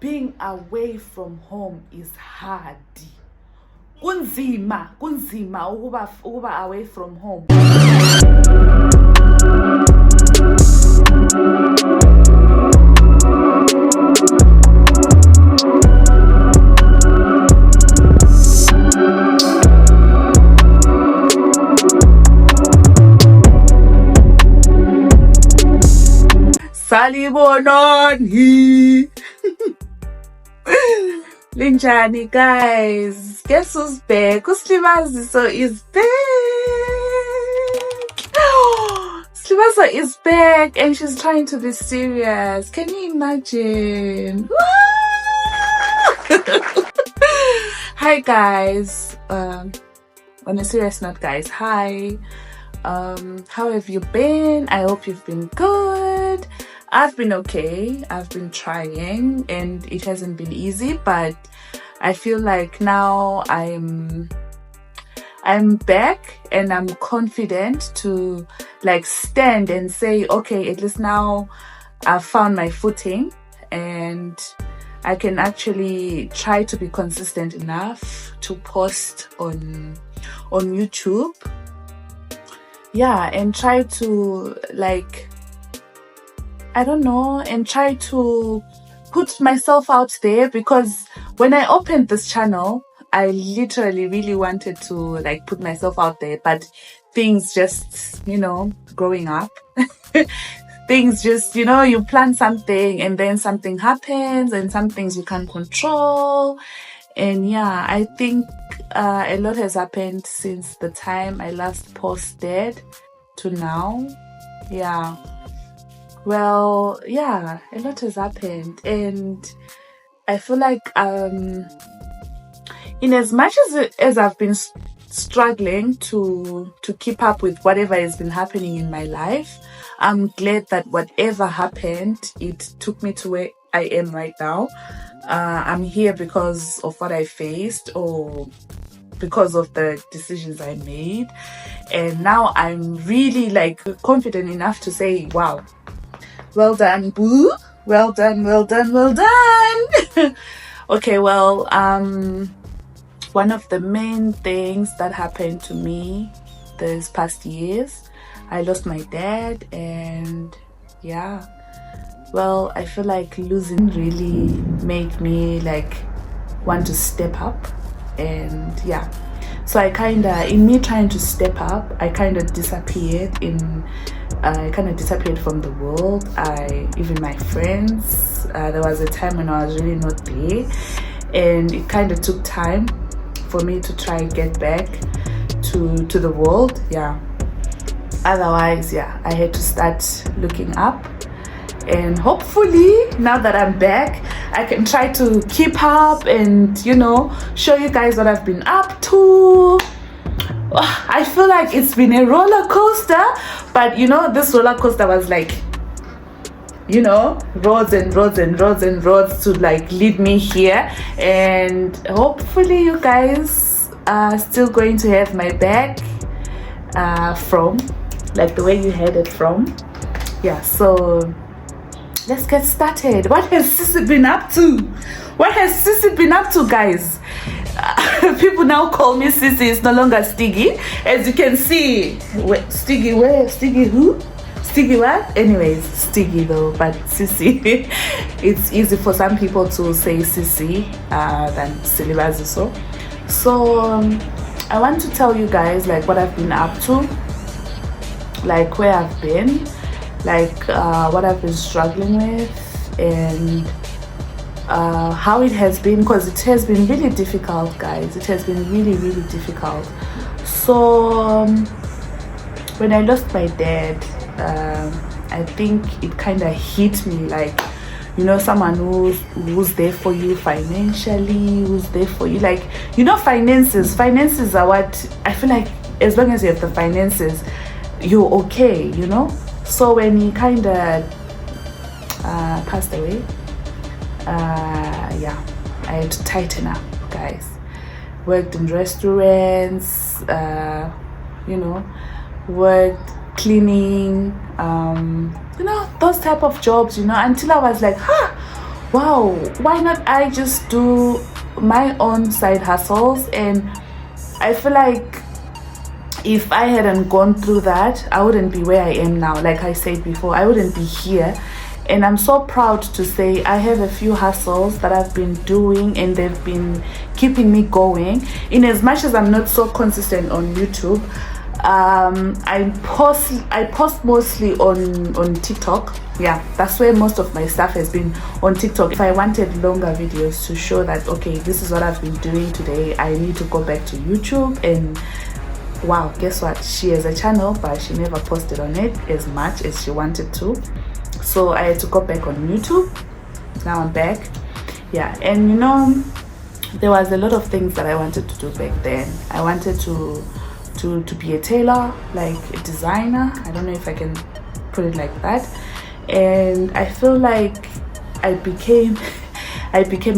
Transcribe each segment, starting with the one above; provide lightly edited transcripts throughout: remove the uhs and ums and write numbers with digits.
being away from home is hard. Kunzima ukuba away from home. Salibononi. Linjani, guys. Guess who's back? Silibaziso is back. Silibaziso is back and she's trying to be serious. Can you imagine? Hi, guys. On a serious note, guys. Hi. How have you been? I hope you've been good. I've been okay. I've been trying and it hasn't been easy, but I feel like now I'm back and I'm confident to like stand and say, okay, at least now I've found my footing and I can actually try to be consistent enough to post on YouTube. Yeah, and try to like, I don't know, and try to put myself out there, because when I opened this channel, I literally really wanted to like put myself out there, but things just, growing up, things just, you plan something and then something happens and some things you can't control. And yeah, I think a lot has happened since the time I last posted to now. Yeah. Well, yeah, a lot has happened, and I feel like in as much as I've been struggling to keep up with whatever has been happening in my life, I'm glad that whatever happened, it took me to where I am right now. I'm here because of what I faced or because of the decisions I made, and now I'm really like confident enough to say, wow, well done, boo. Well done. Okay, well, one of the main things that happened to me this past years, I lost my dad, and yeah, well, I feel like losing really made me like want to step up. And yeah, so I in me trying to step up, I disappeared from the world. Even my friends, there was a time when I was really not there, and it took time for me to try and get back to the world. Yeah, otherwise, yeah, I had to start looking up, and hopefully now that I'm back, I can try to keep up and show you guys what I've been up to. I feel like it's been a roller coaster, but this roller coaster was like roads and roads and roads and roads to like lead me here, and hopefully you guys are still going to have my back from like the way you had it from. Yeah, so let's get started. What has Sissy been up to? Guys? People now call me Sissy. It's no longer Stiggy. As you can see, Stiggy who? Stiggy what? Anyways, Stiggy though, but Sissy. It's easy for some people to say Sissy than Silibaziso. So I want to tell you guys like what I've been up to, like where I've been, like what I've been struggling with, and how it has been, because it has been really difficult, guys. It has been really, really difficult. So when I lost my dad, I think it hit me like, someone who's there for you financially, who's there for you, like, finances are what I feel like. As long as you have the finances, you're okay, So when he passed away, yeah, I had to tighten up, guys. Worked in restaurants, worked cleaning, those type of jobs, until I was like, wow, why not I just do my own side hustles? And I feel like if I hadn't gone through that, I wouldn't be where I am now. Like I said before, I wouldn't be here. And I'm so proud to say I have a few hustles that I've been doing, and they've been keeping me going. In as much as I'm not so consistent on YouTube, I post mostly on TikTok. Yeah, that's where most of my stuff has been, on TikTok. If I wanted longer videos to show that, okay, this is what I've been doing today, I need to go back to YouTube. And wow, guess what, she has a channel, but she never posted on it as much as she wanted to. So I had to go back on YouTube. Now I'm back. Yeah, and you know, there was a lot of things that I wanted to do back then. I wanted to be a tailor, like a designer. I don't know if I can put it like that. And I feel like I became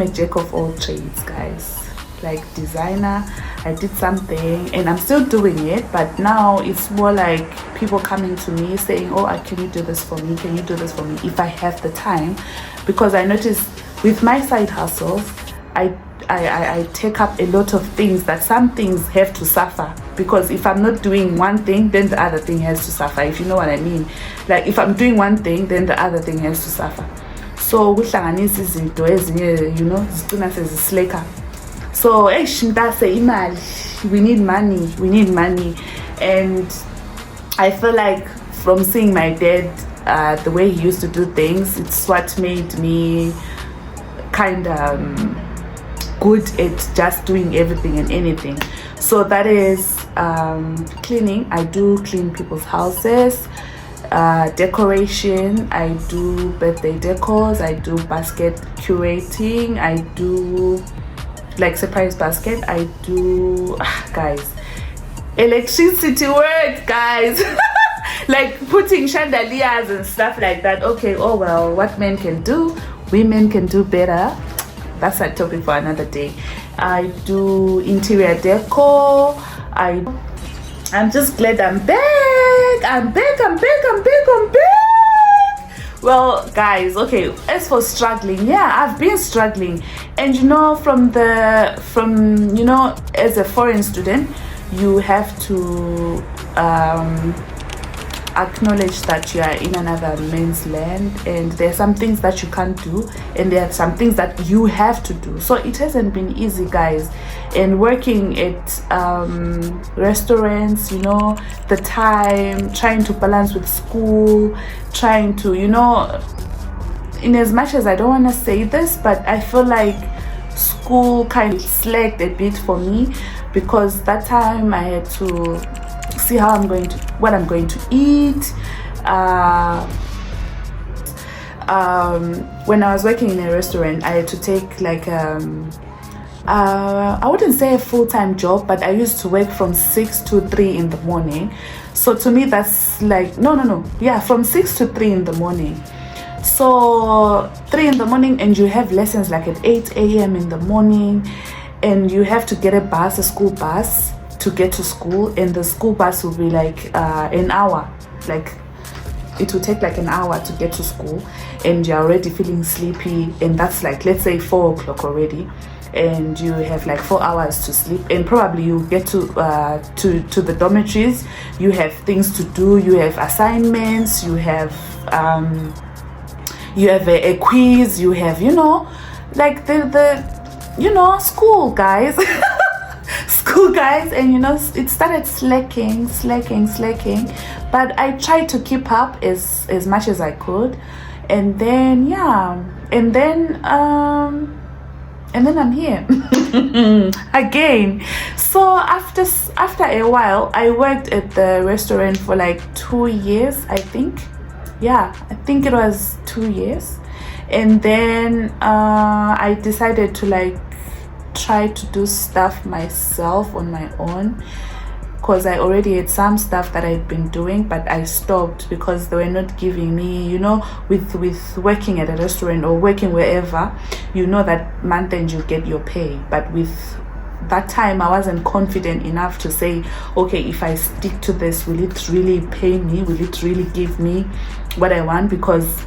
a jack of all trades, guys. Like designer, I did something, and I'm still doing it, but now it's more like people coming to me saying, oh, can you do this for me, can you do this for me, if I have the time. Because I noticed with my side hustles, I take up a lot of things, that some things have to suffer, because if I'm not doing one thing, then the other thing has to suffer, if you know what I mean. Like if I'm doing one thing, then the other thing has to suffer. So kuhlanganisa izinto ezinye, you know, zigcina sezisleka. So we need money. And I feel like from seeing my dad, the way he used to do things, it's what made me kind of good at just doing everything and anything. So that is cleaning. I do clean people's houses, decoration. I do birthday decors. I do basket curating. I do like surprise basket. I do guys, electricity work, guys. Like putting chandeliers and stuff like that. Okay, oh well, what men can do, women can do better. That's a topic for another day. I do interior decor. I'm just glad I'm back. Well, guys, okay, as for struggling, yeah, I've been struggling. And you know, you know, as a foreign student, you have to acknowledge that you are in another man's land, and there are some things that you can't do, and there are some things that you have to do. So it hasn't been easy, guys. And working at restaurants, you know, the time, trying to balance with school, trying to, you know, in as much as I don't want to say this, but I feel like school kind of slacked a bit for me, because that time I had to see what I'm going to eat. When I was working in a restaurant, I had to take like I wouldn't say a full-time job, but I used to work from 6 to 3 in the morning. So to me, that's like from 6 to 3 in the morning. So 3 in the morning, and you have lessons like at 8 a.m. in the morning, and you have to get a school bus to get to school, and the school bus will be like an hour. Like it will take like an hour to get to school, and you're already feeling sleepy, and that's like, let's say 4 o'clock already, and you have like 4 hours to sleep, and probably you get to the dormitories. You have things to do, you have assignments, you have a quiz, you have, you know, like the school, guys. School, guys. And you know, it started slacking, but I tried to keep up as much as I could. And then and then I'm here again. So after a while, I worked at the restaurant for like 2 years, I think. Yeah, I think it was 2 years. And then I decided to like try to do stuff myself on my own, because I already had some stuff that I'd been doing, but I stopped because they were not giving me, you know, with working at a restaurant or working wherever, you know that month end you get your pay. But with that time, I wasn't confident enough to say, okay, if I stick to this, will it really pay me? Will it really give me what I want? Because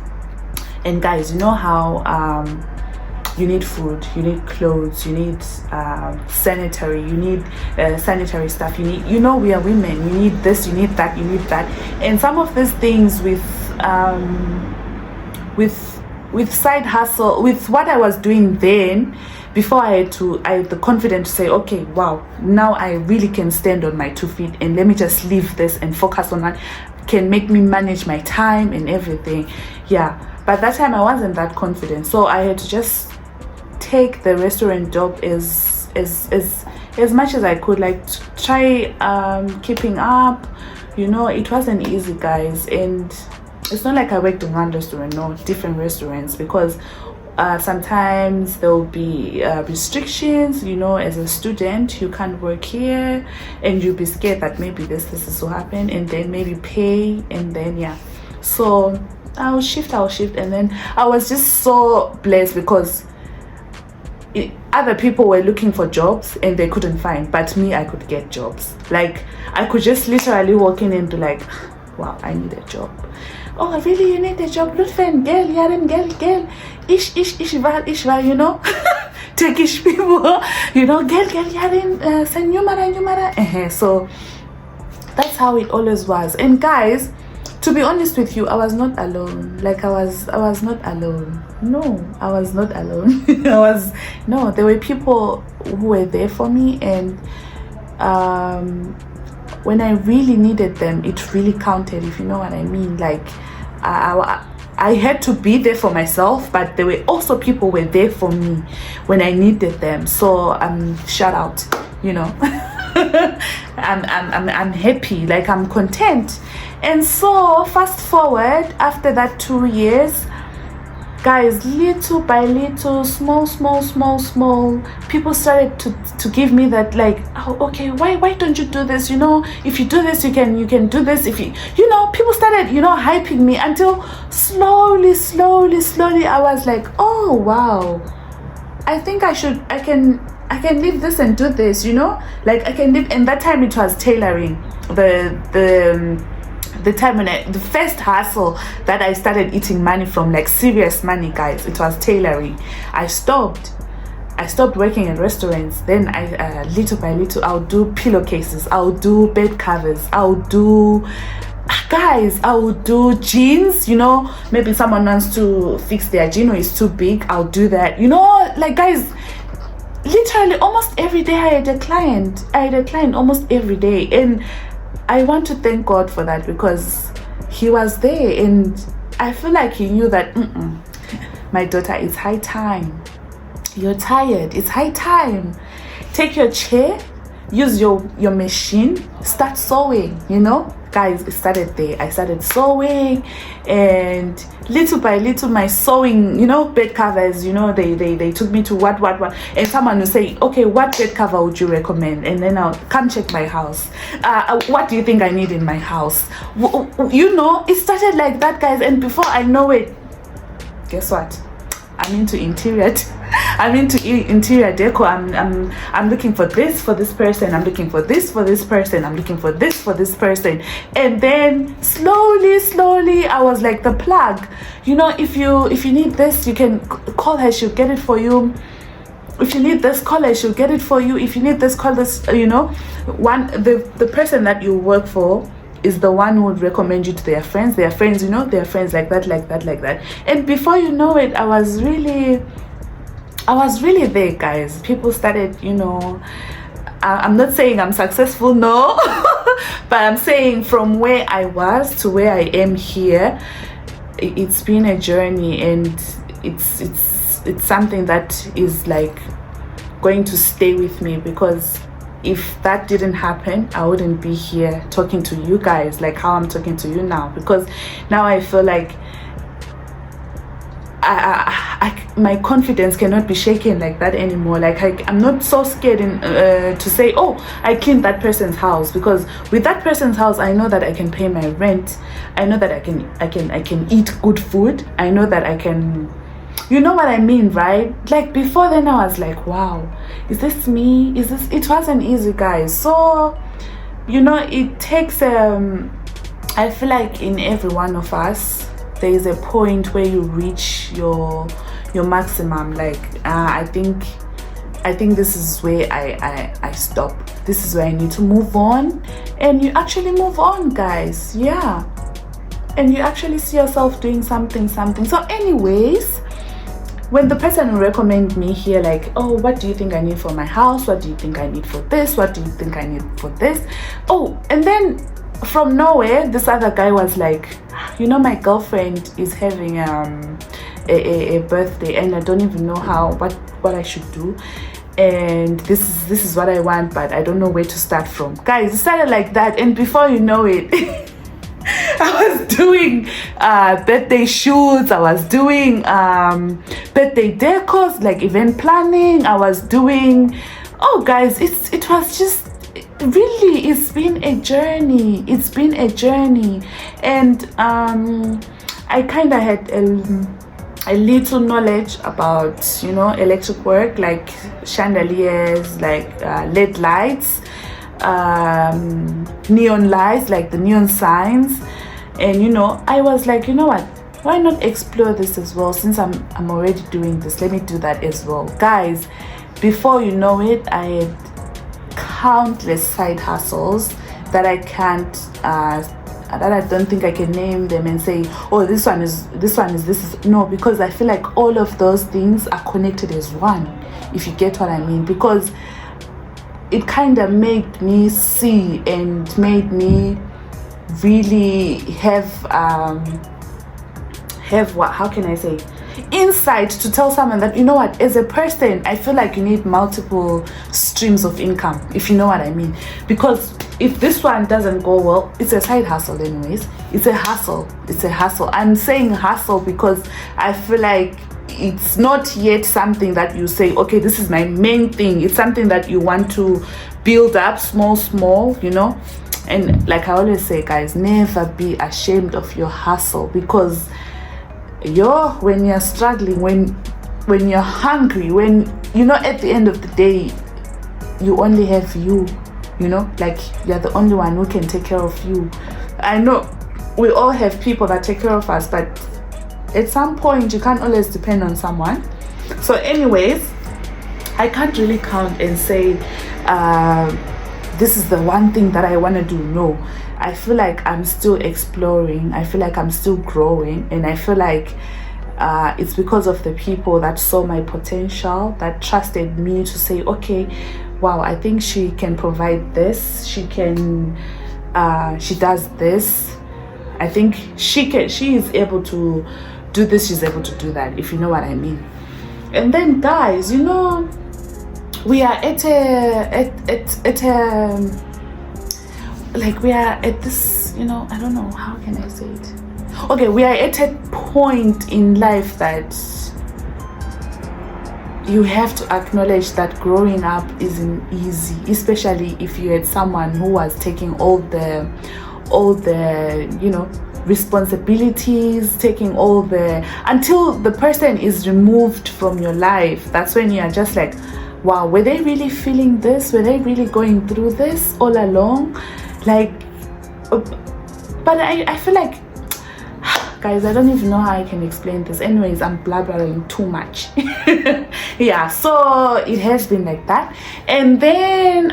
And guys, you know how you need food, you need clothes, you need sanitary, you need sanitary stuff, you need, you know, we are women, you need this, you need that, you need that. And some of these things with side hustle, with what I was doing then, before I had the confidence to say, okay, wow, now I really can stand on my 2 feet, and let me just leave this and focus on that, can make me manage my time and everything. Yeah, but that time I wasn't that confident, so I had to just take the restaurant job as much as I could, like try keeping up. You know, it wasn't easy, guys, and it's not like I worked in one restaurant, no, different restaurants, because sometimes there will be restrictions. You know, as a student, you can't work here, and you'll be scared that maybe this is to happen, and then maybe pay, and then yeah. So I'll shift, and then I was just so blessed because other people were looking for jobs and they couldn't find, but me, I could get jobs. Like, I could just literally walk in and be like, wow, I need a job. Oh, really? You need a job? Lutfen, girl, yaren, girl, ishval, you know, Turkish people, you know, girl, yaren, sen numara. So that's how it always was. And guys, to be honest with you, I was not alone. Like, I was not alone. No, I was not alone. There were people who were there for me, and when I really needed them, it really counted, if you know what I mean. Like, I had to be there for myself, but there were also people who were there for me when I needed them. So shout out, you know. I'm happy, like I'm content. And so fast forward, after that 2 years, guys, little by little, small, people started to give me that, like, oh, okay, why don't you do this? You know, if you do this, you can do this. If you know, people started, you know, hyping me, until slowly I was like, oh wow, I think I can leave this and do this, you know, like I can leave. And that time it was tailoring. The time when the first hustle that I started eating money from, like serious money, guys, it was tailoring. I stopped working in restaurants. Then I little by little, I'll do pillowcases, I'll do bed covers, I'll do jeans. You know, maybe someone wants to fix their jean or it's too big, I'll do that. You know, like, guys, literally almost every day I had a client almost every day. And I want to thank God for that, because he was there, and I feel like he knew that, my daughter, it's high time. You're tired, it's high time. Take your chair, use your machine, start sewing, you know. Guys, it started there. I started sewing, and little by little, my sewing, you know, bed covers, you know, they took me to what, and someone will say, okay, what bed cover would you recommend? And then I'll come check my house. What do you think I need in my house? You know, it started like that, guys. And before I know it, guess what? I'm into interior deco. I'm looking for this for this person, I'm looking for this for this person, I'm looking for this for this person. And then slowly I was like the plug. You know, if you need this, you can call her, she'll get it for you. If you need this, call her, she'll get it for you. If you need this, call this. You know, the person that you work for is the one who would recommend you to their friends, you know, their friends, like that. And before you know it, I was really there, guys. People started, you know, I'm not saying I'm successful, no, but I'm saying from where I was to where I am here, it's been a journey, and it's something that is like going to stay with me, because if that didn't happen, I wouldn't be here talking to you guys like how I'm talking to you now. Because now I feel like my confidence cannot be shaken like that anymore. Like I'm not so scared to say, oh, I cleaned that person's house, because with that person's house, I know that I can pay my rent. I know that I can eat good food. I know that I can, you know what I mean, right? Like before then, I was like, wow, is this me? It wasn't easy, guys. So, you know, it takes I feel like in every one of us there is a point where you reach your maximum. Like I think this is where I stop. This is where I need to move on. And you actually move on, guys. Yeah. And you actually see yourself doing something. So anyways, when the person will recommend me here, like, oh, what do you think I need for my house? What do you think I need for this? What do you think I need for this? Oh, and then from nowhere, this other guy was like, you know, my girlfriend is having a birthday, and I don't even know what I should do, and this is what I want, but I don't know where to start from. Guys, it started like that, and before you know it, I was doing birthday shoots, I was doing birthday decors, like event planning, I was doing, oh guys, it was just really, it's been a journey. And I kind of had a little knowledge about, you know, electric work, like chandeliers, like LED lights, neon lights, like the neon signs. And you know, I was like, you know what, why not explore this as well? Since I'm already doing this, let me do that as well. Guys, before you know it, I had countless side hustles that I can't that I don't think I can name them and say, oh, this one is no, because I feel like all of those things are connected as one, if you get what I mean. Because it kind of made me see and made me really have what, how can I say, insight to tell someone that, you know what, as a person, I feel like you need multiple streams of income, if you know what I mean. Because if this one doesn't go well, it's a side hustle anyways. It's a hustle. I'm saying hustle because I feel like it's not yet something that you say, okay, this is my main thing. It's something that you want to build up small, you know. And like I always say, guys, never be ashamed of your hustle, because when you're struggling, when you're hungry, when, you know, at the end of the day, you only have you know, like you're the only one who can take care of you. I know we all have people that take care of us, but at some point you can't always depend on someone. So anyways, I can't really count and say this is the one thing that I want to do. No, I feel like I'm still exploring, I feel like I'm still growing, and I feel like it's because of the people that saw my potential, that trusted me to say, okay, wow, I think she can provide this, she does this, I think she is able to do this, she's able to do that, if you know what I mean. And then guys, you know, we are like we are at this, you know, I don't know, how can I say it? Okay, we are at a point in life that you have to acknowledge that growing up isn't easy, especially if you had someone who was taking all the you know, responsibilities, taking all the, until the person is removed from your life. That's when you are just like, wow, were they really feeling this? Were they really going through this all along? Like, but I feel like, guys, I don't even know how I can explain this. Anyways, I'm blabbering too much. Yeah, so it has been like that. And then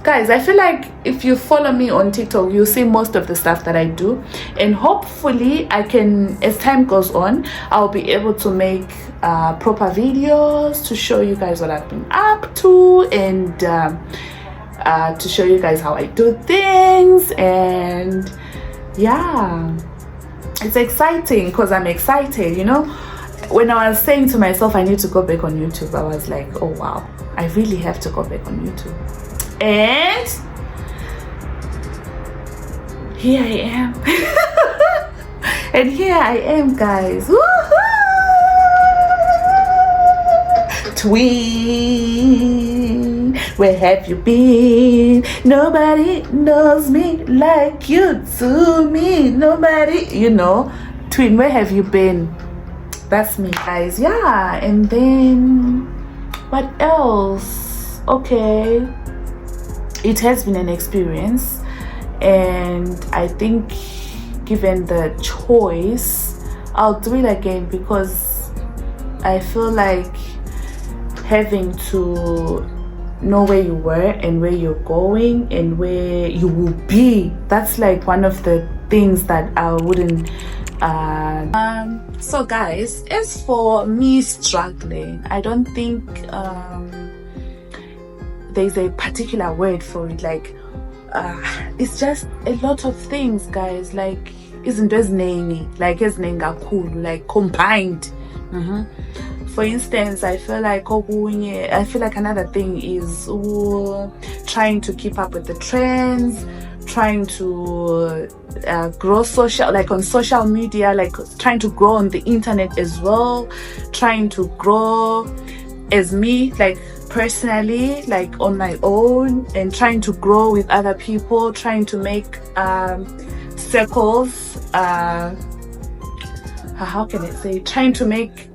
guys, I feel like if you follow me on TikTok, you'll see most of the stuff that I do, and hopefully I can, as time goes on, I'll be able to make proper videos to show you guys what I've been up to, and to show you guys how I do things. And yeah, it's exciting because I'm excited, you know. When I was saying to myself I need to go back on YouTube, I was like, oh wow, I really have to go back on YouTube. And here I am. And here I am, guys. Woohoo! Twin, where have you been? Nobody knows me like you do me. Nobody, you know. Twin, where have you been? That's me, guys. Yeah. And then what else? Okay, it has been an experience, and I think given the choice, I'll do it again, because I feel like having to know where you were and where you're going and where you will be, that's like one of the things that I wouldn't so guys, as for me struggling, I don't think there's a particular word for it. Like it's just a lot of things, guys. Like isn't as like like combined. For instance, I feel like another thing is trying to keep up with the trends, trying to grow on social media, like trying to grow on the internet as well, trying to grow as me, like personally, like on my own, and trying to grow with other people, trying to make circles, how can I say, trying to make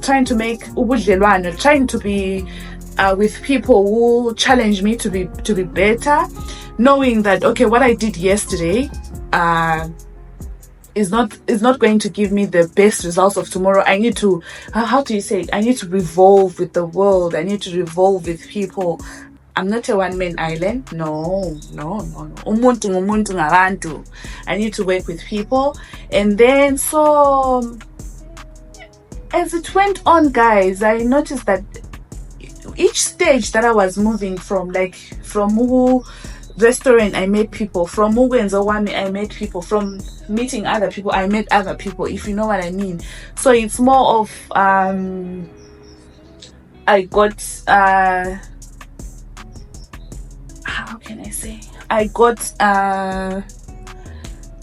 ubudlelwano, trying to be with people who challenge me to be better, knowing that okay, what I did yesterday is not going to give me the best results of tomorrow. I need to how do you say it? I need to revolve with the world. I need to revolve with people. I'm not a one-man island. No. Umuntu ngumuntu ngabantu. I need to work with people. And then so as it went on, guys, I noticed that each stage that I was moving from, like from restaurant I met people, from Wami I met people, from meeting other people I met other people, if you know what I mean. So it's more of I got how can I say, I got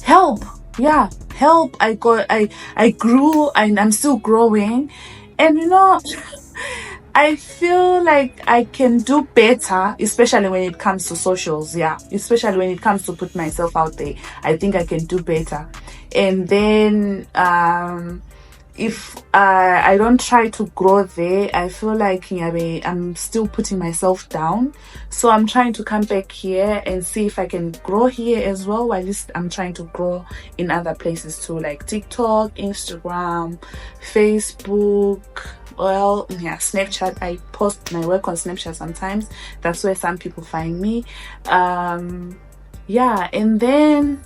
help. Yeah, help. I grew, and I'm still growing. And you know, I feel like I can do better, especially when it comes to socials. Yeah, especially when it comes to put myself out there. I think I can do better. And then if I don't try to grow there, I feel like I'm still putting myself down. So I'm trying to come back here and see if I can grow here as well, while at least I'm trying to grow in other places too, like TikTok, Instagram, Facebook, well, yeah, Snapchat. I post my work on Snapchat sometimes. That's where some people find me. Yeah, and then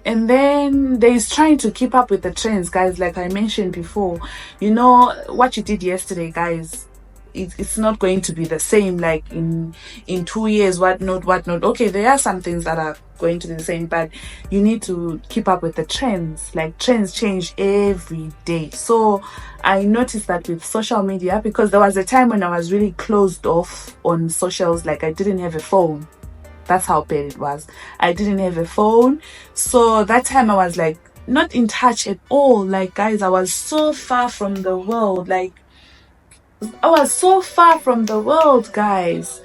and then there's trying to keep up with the trends, guys. Like I mentioned before, you know, what you did yesterday, guys, it's not going to be the same like in 2 years, whatnot. Okay, there are some things that are going to be the same, but you need to keep up with the trends. Like trends change every day. So I noticed that with social media, because there was a time when I was really closed off on socials. Like I didn't have a phone. That's how bad it was. I didn't have a phone. So that time I was like not in touch at all. Like guys, I was so far from the world. Like I was so far from the world, guys.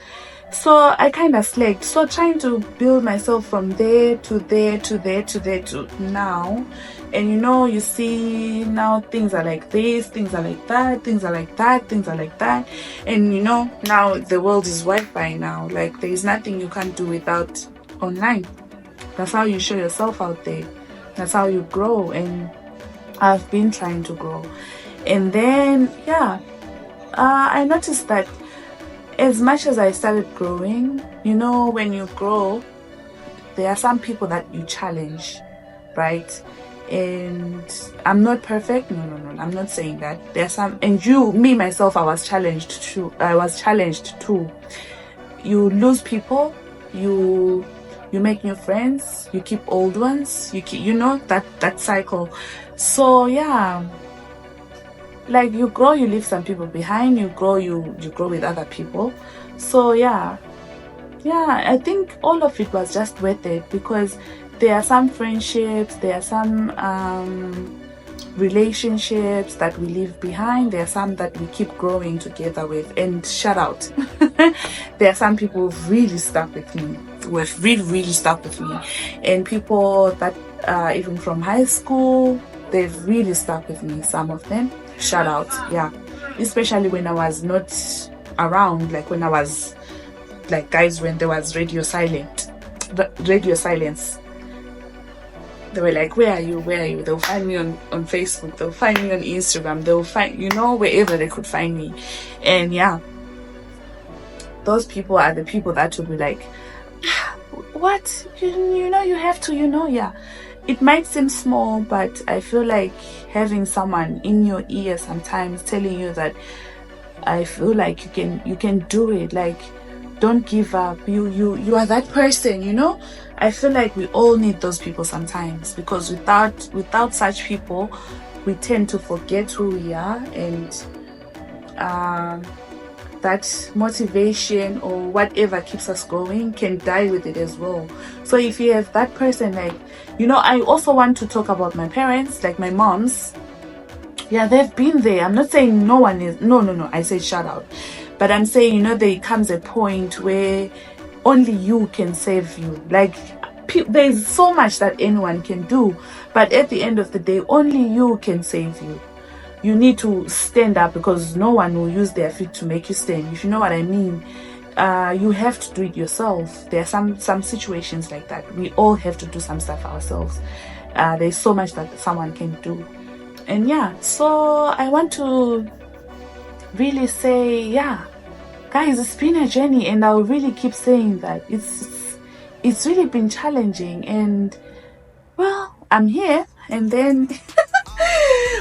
So I kind of slacked. So trying to build myself from there to there to there to there to now. And you know, you see now things are like this, things are like that, things are like that, things are like that. And you know, now the world is Wi-Fi now. Like there is nothing you can't do without online. That's how you show yourself out there. That's how you grow. And I've been trying to grow. And then yeah, I noticed that as much as I started growing, you know, when you grow, there are some people that you challenge, right? And I'm not perfect. No, I'm not saying that. There's some, and me myself, I was challenged too. You lose people, you make new friends, you keep old ones, you know, that cycle. So yeah, like you grow, you leave some people behind, you grow with other people. So yeah, I think all of it was just worth it, because there are some friendships, there are some relationships that we leave behind, there are some that we keep growing together with. And shout out, there are some people who've really stuck with me, really stuck with me. And people that even from high school, they've really stuck with me, some of them. Shout out, yeah, especially when I was not around, like when I was like guys, when there was radio silence, they were like, where are you? They'll find me on Facebook, they'll find me on Instagram, they'll find, you know, wherever they could find me. And yeah, those people are the people that will be like, what, you know, you have to, you know. Yeah, it might seem small, but I feel like having someone in your ear sometimes telling you that I feel like you can do it, like, don't give up, you are that person, you know. I feel like we all need those people sometimes, because without such people, we tend to forget who we are, and that motivation or whatever keeps us going can die with it as well. So if you have that person, like, you know, I also want to talk about my parents, like my moms. Yeah, they've been there. I'm not saying no one is, no, I say shout out, but I'm saying, you know, there comes a point where only you can save you. Like, there's so much that anyone can do, but at the end of the day, only you can save you. You need to stand up, because no one will use their feet to make you stand, if you know what I mean. You have to do it yourself. There are some situations like that. We all have to do some stuff ourselves. There's so much that someone can do. And yeah, so I want to really say, yeah, guys, it's been a journey, and I'll really keep saying that it's really been challenging, and well, I'm here, and then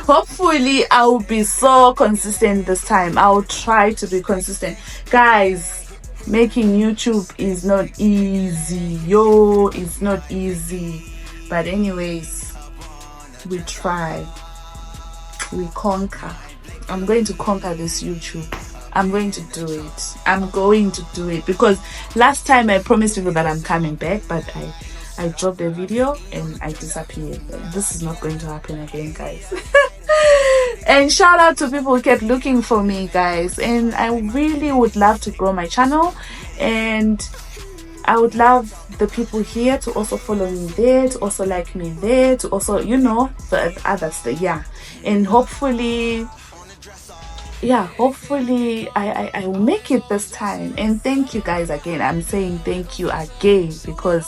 hopefully I'll be so consistent this time. I'll try to be consistent, guys. Making YouTube is not easy, it's not easy, but anyways, we try, we conquer. I'm going to conquer this YouTube. I'm going to do it. Because last time I promised people that I'm coming back, but I dropped a video and I disappeared. This is not going to happen again, guys. And shout out to people who kept looking for me, guys. And I really would love to grow my channel, and I would love the people here to also follow me there, to also like me there, to also, you know, the others there. Yeah, and hopefully I will make it this time. And thank you guys again. I'm saying thank you again, because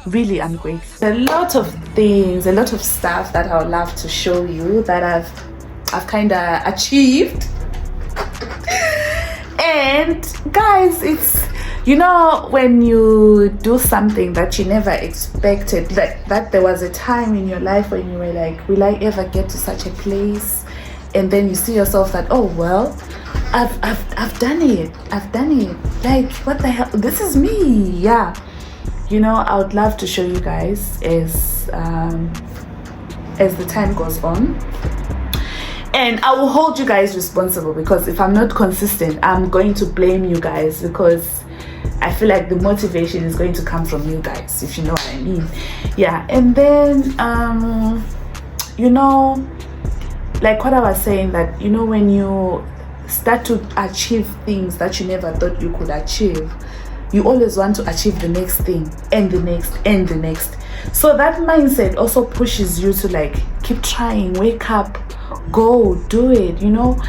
really I'm grateful. A lot of things, a lot of stuff that I would love to show you that I've kind of achieved. And guys, it's, you know, when you do something that you never expected, like that there was a time in your life when you were like, will I ever get to such a place? And then you see yourself that, oh well, I've done it. Like, what the hell? This is me. Yeah. You know, I would love to show you guys as the time goes on. And I will hold you guys responsible, because if I'm not consistent, I'm going to blame you guys, because I feel like the motivation is going to come from you guys, if you know what I mean. Yeah. And then you know, like what I was saying, that, you know, when you start to achieve things that you never thought you could achieve, you always want to achieve the next thing, and the next, and the next. So that mindset also pushes you to like keep trying, wake up, go, do it, you know.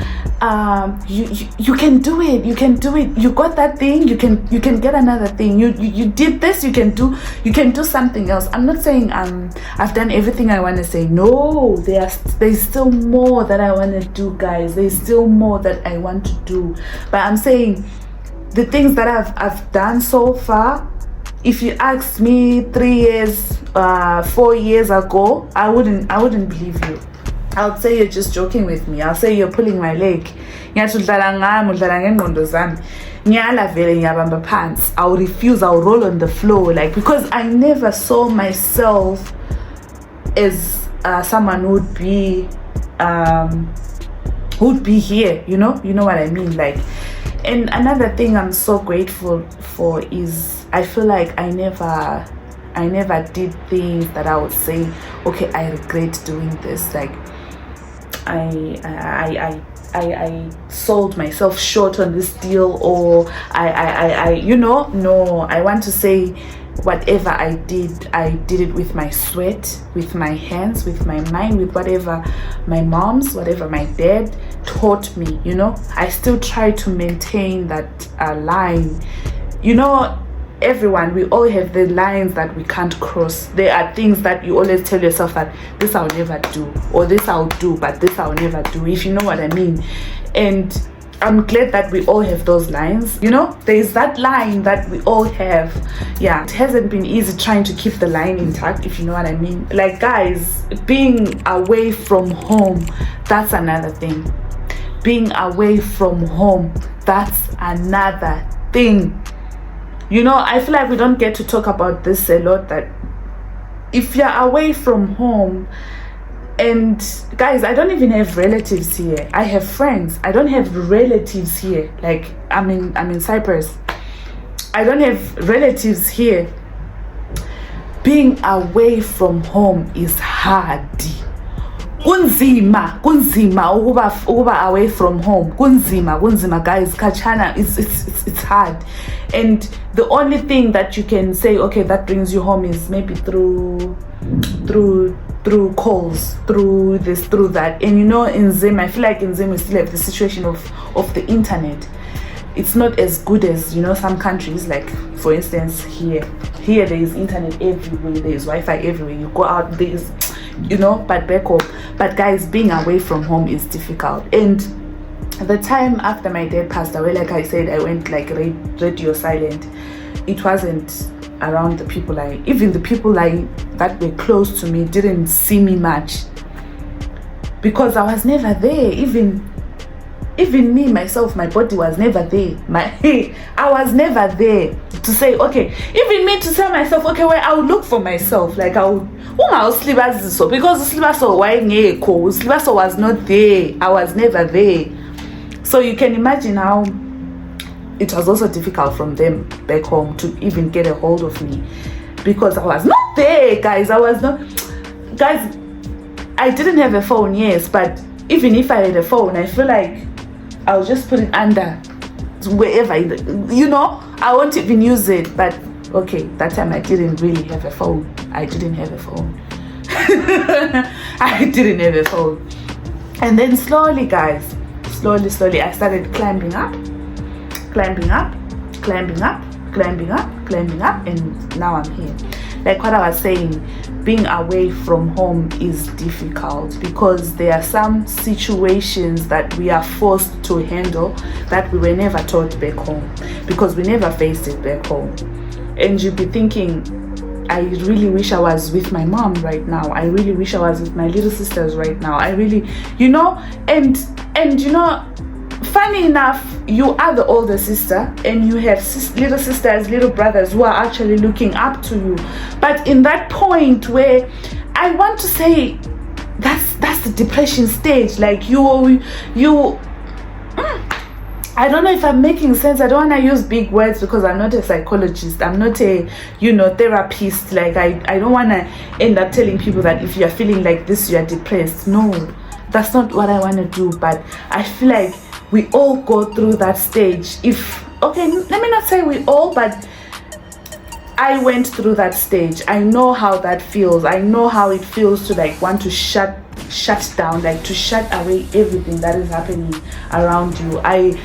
You can do it, you got that thing, you can get another thing. You did this, you can do something else. I'm not saying I've done everything I want to say. No, there's still more that I want to do, guys. There's still more that I want to do. But I'm saying the things that I've done so far, if you asked me 3 years, 4 years ago, I wouldn't believe you. I would say you're just joking with me. I'll say you're pulling my leg. I'll refuse, I'll roll on the floor, like, because I never saw myself as someone who would be here, you know what I mean. Like, and another thing I'm so grateful for is, I feel like I never did things that I would say, okay, I regret doing this. Like, I sold myself short on this deal, or no, I want to say, whatever I did it with my sweat, with my hands, with my mind, with whatever my mom's, whatever my dad taught me, you know. I still try to maintain that line you know, everyone, we all have the lines that we can't cross. There are things that you always tell yourself that this I'll never do, or this I'll do, but this I'll never do, if you know what I mean. And I'm glad that we all have those lines, you know. There's that line that we all have. Yeah, it hasn't been easy trying to keep the line intact, if you know what I mean. Like, guys, being away from home, that's another thing. Being away from home, that's another thing. You know, I feel like we don't get to talk about this a lot, that if you're away from home, and guys, I don't even have relatives here. I have friends. I don't have relatives here. Like, I'm in Cyprus. I don't have relatives here. Being away from home is hard. Kunzima ukuba away from home. Kunzima, guys. Kachana, it's hard. And the only thing that you can say, okay, that brings you home, is maybe through calls, through this, through that. And you know, in Zim, I feel like in Zim we still have the situation of the internet. It's not as good as, you know, some countries, like for instance here there is internet everywhere, there is Wi-Fi everywhere, you go out, there is, you know. But back home, but guys, being away from home is difficult. And the time after my dad passed away, like I said, I went like radio silent. It wasn't around the people even the people that were close to me didn't see me much, because I was never there. Even me myself, my body was never there. I was never there to say, okay, even me to tell myself, okay, well, I would look for myself, like I would Silibaziso, because Silibaziso was not there. I was never there. So you can imagine how it was also difficult from them back home to even get a hold of me, because I was not there, guys. Guys, I didn't have a phone, yes, but even if I had a phone, I feel like I'll just put it under wherever, you know, I won't even use it. But okay, that time I didn't really have a phone. I didn't have a phone. I didn't have a phone. And then slowly, guys, slowly, I started climbing up, and now I'm here. Like what I was saying, being away from home is difficult, because there are some situations that we are forced to handle that we were never taught back home, because we never faced it back home. And you'd be thinking, I really wish I was with my mom right now. I really wish I was with my little sisters right now. I really, you know, and you know, funny enough, you are the older sister, and you have little sisters, little brothers who are actually looking up to you. But in that point where I want to say, that's the depression stage. Like I don't know if I'm making sense. I don't want to use big words, because I'm not a psychologist. I'm not a, you know, therapist. Like I don't want to end up telling people that if you're feeling like this, you're depressed. No, that's not what I want to do. But I feel like we all go through that stage. Okay, let me not say we all, but I went through that stage. I know how that feels. I know how it feels to like want to shut down, like to shut away everything that is happening around you. I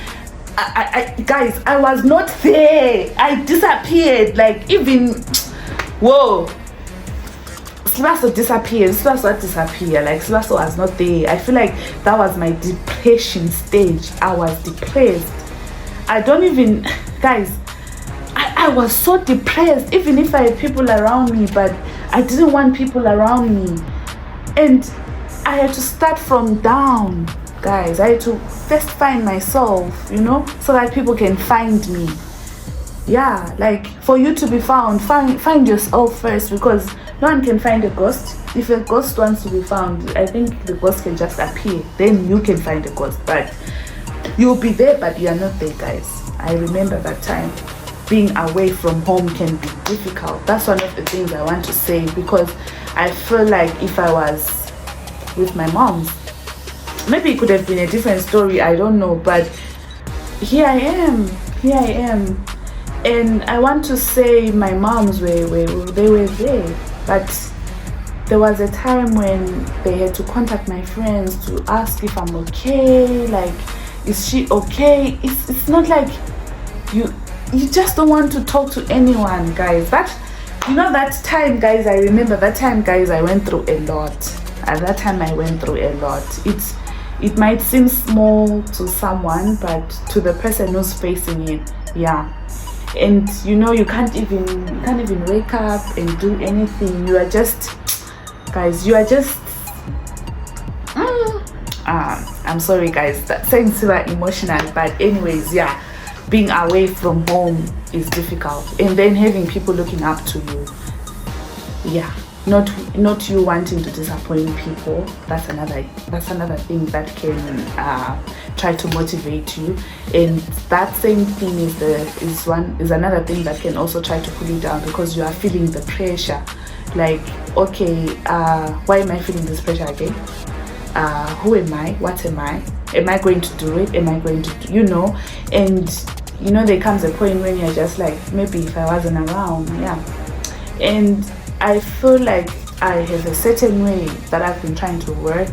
guys, I was not there. I disappeared. Like, even, whoa, Silibaziso disappeared. Silibaziso disappeared. Like, Silibaziso was not there. I feel like that was my depression stage. I was depressed. I don't even, guys, I was so depressed, even if I had people around me, but I didn't want people around me. And I had to start from down, guys. I had to first find myself, you know, so that people can find me. Yeah, like, for you to be found, find yourself first, because no one can find a ghost. If a ghost wants to be found, I think the ghost can just appear. Then you can find a ghost, but you'll be there, but you're not there, guys. I remember that time. Being away from home can be difficult. That's one of the things I want to say, because I feel like if I was with my mom, maybe it could have been a different story, I don't know, but here I am. And I want to say my moms they were there, but there was a time when they had to contact my friends to ask if I'm okay, like, is she okay? It's not like you just don't want to talk to anyone, guys. That time, guys, I remember that time, guys, I went through a lot. At that time I went through a lot. It might seem small to someone, but to the person who's facing it, yeah. And you can't even wake up and do anything. You are just, guys, I'm sorry, guys, that sounds super emotional, but anyways, yeah, being away from home is difficult, and then having people looking up to you, yeah, not you wanting to disappoint people. That's another thing that can try to motivate you, and that same thing is another thing that can also try to pull you down, because you are feeling the pressure, like, okay, why am I feeling this pressure again? Who am I? What am I? Am I going to do it? Am I going to do, and there comes a point when you're just like, maybe if I wasn't around, yeah. And I feel like I have a certain way that I've been trying to work.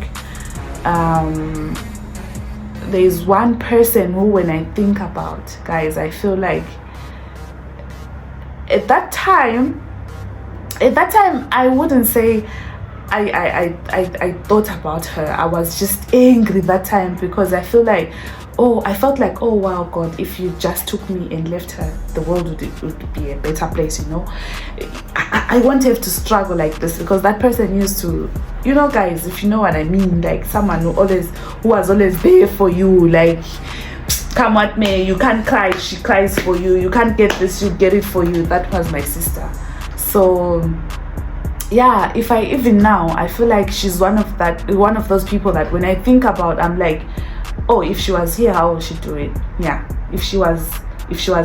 There's one person who, when I think about, guys, I feel like at that time I wouldn't say I thought about her. I was just angry that time, because I felt like, oh wow, God, if you just took me and left her, the world would be a better place. I won't have to struggle like this, because that person used to, guys, if you know what I mean, like someone who was always there for you, like, come at me, you can't cry, she cries for you, you can't get this, you get it for you. That was my sister. So yeah, even now, I feel like she's one of those people that when I think about, I'm like, oh, if she was here, how will she do it? Yeah, if she was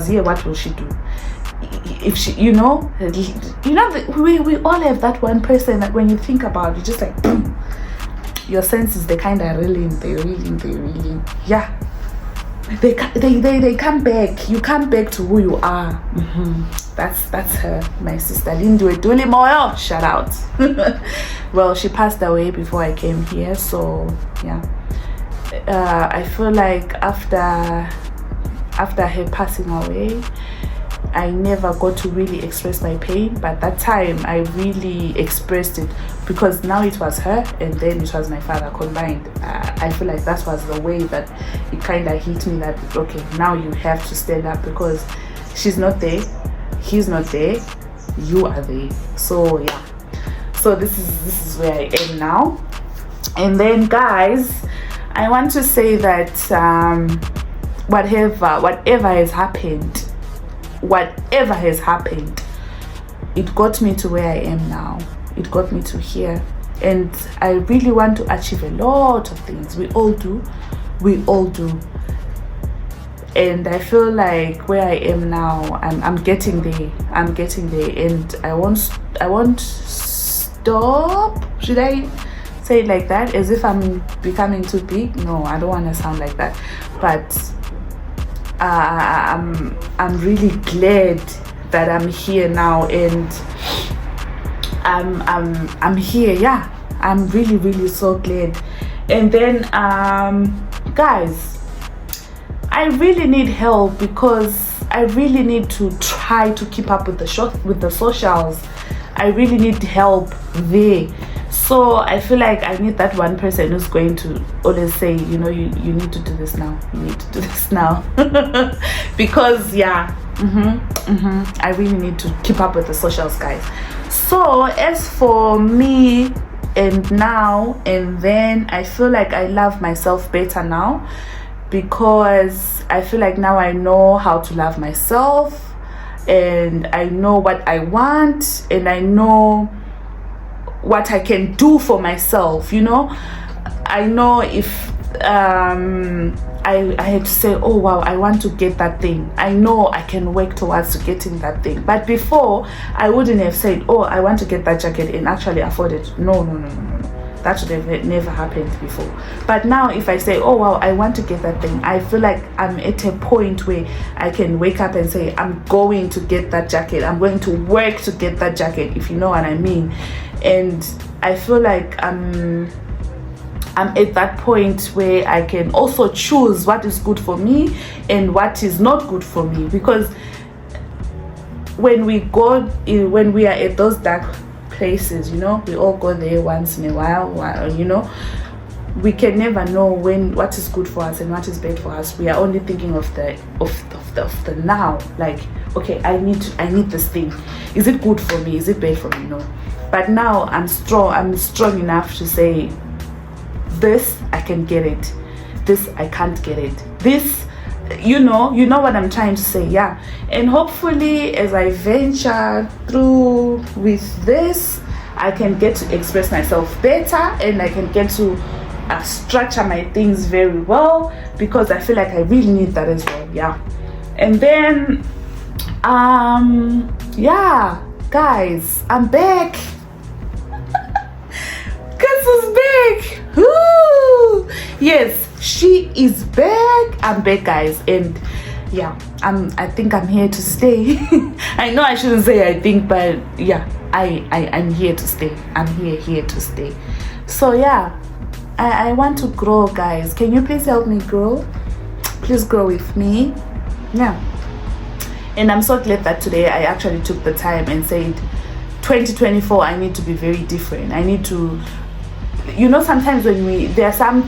here, what will she do? If she, we all have that one person that when you think about it, just like, boom, your senses, they kind of reeling, yeah. They come back. You come back to who you are. That's her, my sister Duly, Moyo. Shout out. Well, she passed away before I came here, so yeah. I feel like after her passing away, I never got to really express my pain, but that time I really expressed it, because now it was her and then it was my father combined. I feel like that was the way that it kind of hit me, that okay, now you have to stand up, because she's not there, he's not there, you are there. So yeah, so this is where I am now. And then, guys, I want to say that whatever has happened, it got me to where I am now. It got me to here, and I really want to achieve a lot of things. We all do, and I feel like where I am now, I'm getting there, and I won't stop. Should I say it like that, as if I'm becoming too big? No, I don't want to sound like that, but I'm really glad that I'm here now, and I'm here. Yeah, I'm really so glad. And then guys, I really need help, because I really need to try to keep up with the socials. I really need help there. So I feel like I need that one person who's going to always say, you need to do this now. You need to do this now. Because yeah, I really need to keep up with the socials, guys. So as for me, and now and then, I feel like I love myself better now, because I feel like now I know how to love myself, and I know what I want, and I know what I can do for myself. I know if I had to say, oh wow, I want to get that thing, I know I can work towards getting that thing. But before, I wouldn't have said, oh, I want to get that jacket and actually afford it. No, that should have never happened before. But now if I say, oh wow, I want to get that thing, I feel like I'm at a point where I can wake up and say, I'm going to get that jacket, I'm going to work to get that jacket, if you know what I mean. And I feel like I'm at that point where I can also choose what is good for me and what is not good for me. Because when we when we are at those dark places, you know, we all go there once in a while, you know, we can never know what is good for us and what is bad for us. We are only thinking of the now, like, okay, I need this thing. Is it good for me? Is it bad for me? No. But now I'm strong enough to say, this I can get it, this I can't get it, this, you know what I'm trying to say. Yeah. And hopefully as I venture through with this, I can get to express myself better, and I can get to structure my things very well, because I feel like I really need that as well. Yeah. And then yeah, guys, I'm back. Guess who's back? Woo! Yes, she is back. I'm back, guys. And yeah, I think I'm here to stay. I know I shouldn't say I think, but yeah, I'm here to stay. I'm here to stay. So yeah, I want to grow, guys. Can you please help me grow? Please grow with me. Yeah. And I'm so glad that today I actually took the time and said, 2024, I need to be very different. I need to, you know, sometimes when there are some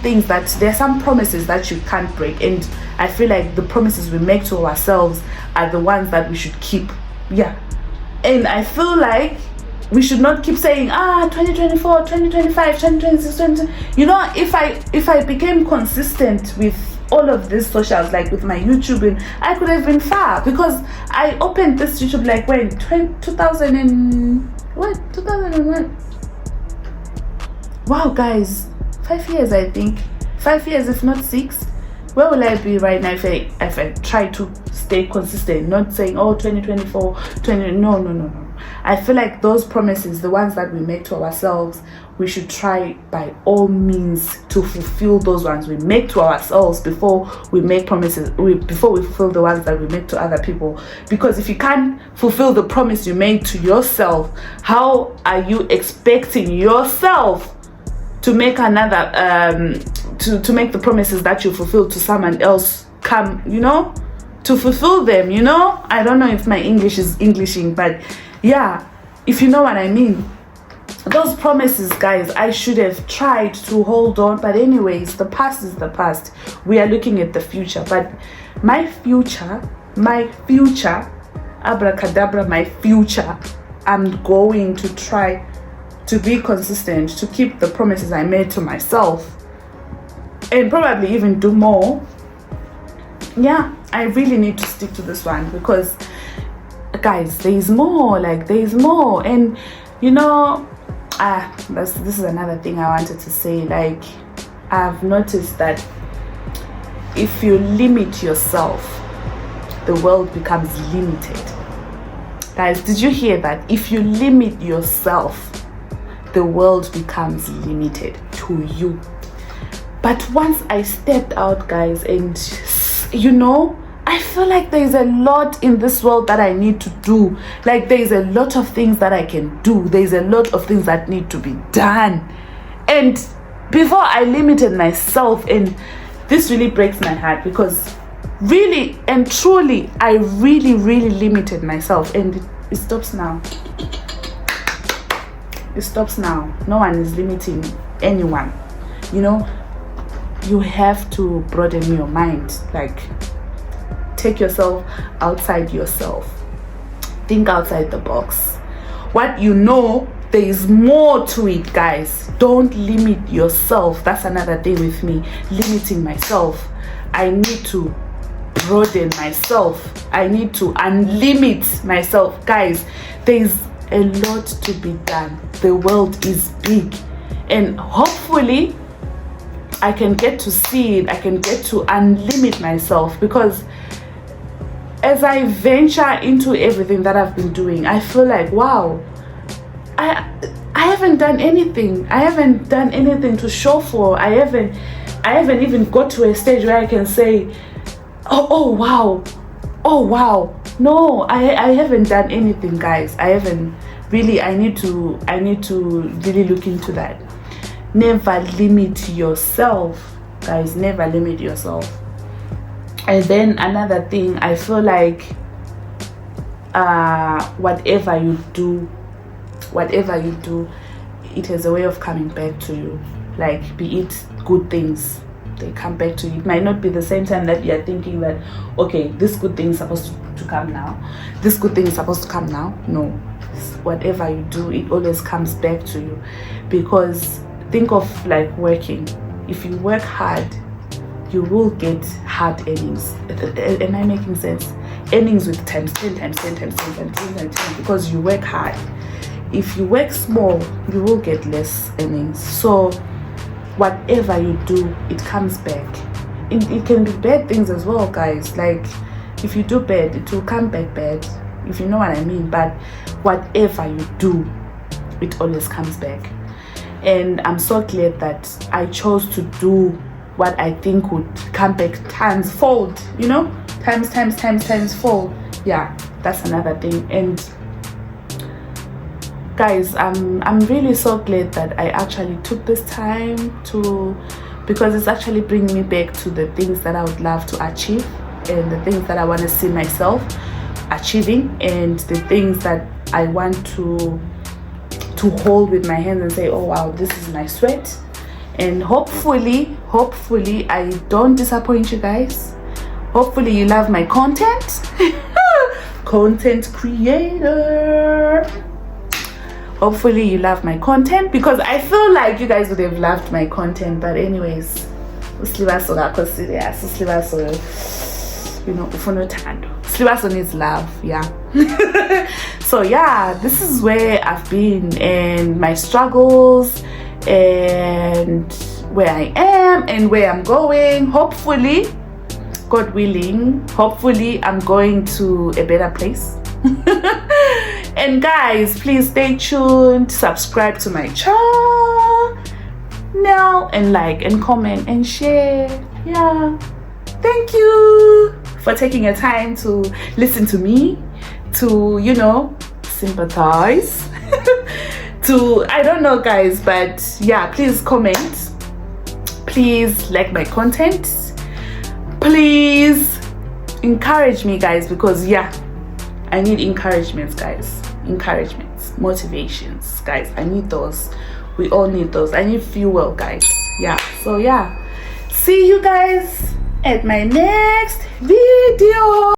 promises that you can't break, and I feel like the promises we make to ourselves are the ones that we should keep. Yeah. And I feel like we should not keep saying 2024, 2025, 2026, 20. You know, if I became consistent with all of these socials, like with my YouTube, and I could have been far, because I opened this YouTube like when 2001. Wow, guys, 5 years, I think. 5 years, if not 6. Where will I be right now if I try to stay consistent, not saying 2024, 20? No. I feel like those promises, the ones that we make to ourselves, we should try by all means to fulfill those ones we make to ourselves before we make promises, before we fulfill the ones that we make to other people. Because if you can't fulfill the promise you made to yourself, how are you expecting yourself to make another to make the promises that you fulfill to someone else come, you know, to fulfill them, you know? I don't know if my English is Englishing, but yeah, if you know what I mean. Those promises, guys, I should have tried to hold on, but anyways, the past is the past. We are looking at the future, but my future, abracadabra, my future, I'm going to try to be consistent, to keep the promises I made to myself, and probably even do more. Yeah, I really need to stick to this one, because guys, there is more. And you know, this is another thing I wanted to say. Like, I've noticed that if you limit yourself, the world becomes limited. Guys, did you hear that? If you limit yourself, the world becomes limited to you. But once I stepped out, guys, and you know, I feel like there's a lot in this world that I need to do. Like, there's a lot of things that I can do. There's a lot of things that need to be done. And before I limited myself, and this really breaks my heart, because really and truly, I really limited myself, and it stops now. It stops now. No one is limiting anyone. You know, you have to broaden your mind. Like, take yourself outside yourself. Think outside the box. What you know, there is more to it, guys. Don't limit yourself. That's another thing with me, limiting myself. I need to broaden myself. I need to unlimit myself. Guys, there's a lot to be done. The world is big, and hopefully I can get to see it. I can get to unlimit myself, because as I venture into everything that I've been doing, I feel like, wow, I haven't done anything. I haven't done anything to show for. I haven't even got to a stage where I can say, oh wow. No, I haven't done anything, guys. I haven't really. I need to really look into that. Never limit yourself, guys. Never limit yourself. And then another thing, I feel like whatever you do, it has a way of coming back to you. Like, be it good things, they come back to you. It might not be the same time that you're thinking that, okay, this good thing is supposed to come now, this good thing is supposed to come now. No, whatever you do, it always comes back to you. Because think of like working. If you work hard, you will get hard earnings. Am I making sense? Earnings with times 10 times 10 times 10 times 10 times 10, because you work hard. If you work small, you will get less earnings. So whatever you do, it comes back. It can be bad things as well, guys. Like, if you do bad, it will come back bad, if you know what I mean. But whatever you do, it always comes back. And I'm so glad that I chose to do what I think would come back times fold, you know, times fold. Yeah, that's another thing. And guys, I'm really so glad that I actually took this time to, because it's actually bringing me back to the things that I would love to achieve, and the things that I want to see myself achieving, and the things that I want to hold with my hands and say, oh wow, this is my sweat. And hopefully I don't disappoint you guys. Hopefully you love my content. Content creator. Hopefully you love my content, because I feel like you guys would have loved my content. But anyways, Silibaziso kakho serious. Silibaziso, you know, ufuna uthando. Silibaziso needs love, yeah. So yeah, this is where I've been, and my struggles, and where I am and where I'm going. Hopefully, God willing, hopefully I'm going to a better place. And guys, please stay tuned, subscribe to my channel now, and like and comment and share. Yeah, thank you for taking your time to listen to me, to, you know, sympathize. To, I don't know guys, but yeah, please comment, please like my content, please encourage me guys, because yeah, I need encouragements guys, encouragements, motivations guys. I need those. We all need those. I need fuel guys. Yeah, so yeah, see you guys at my next video.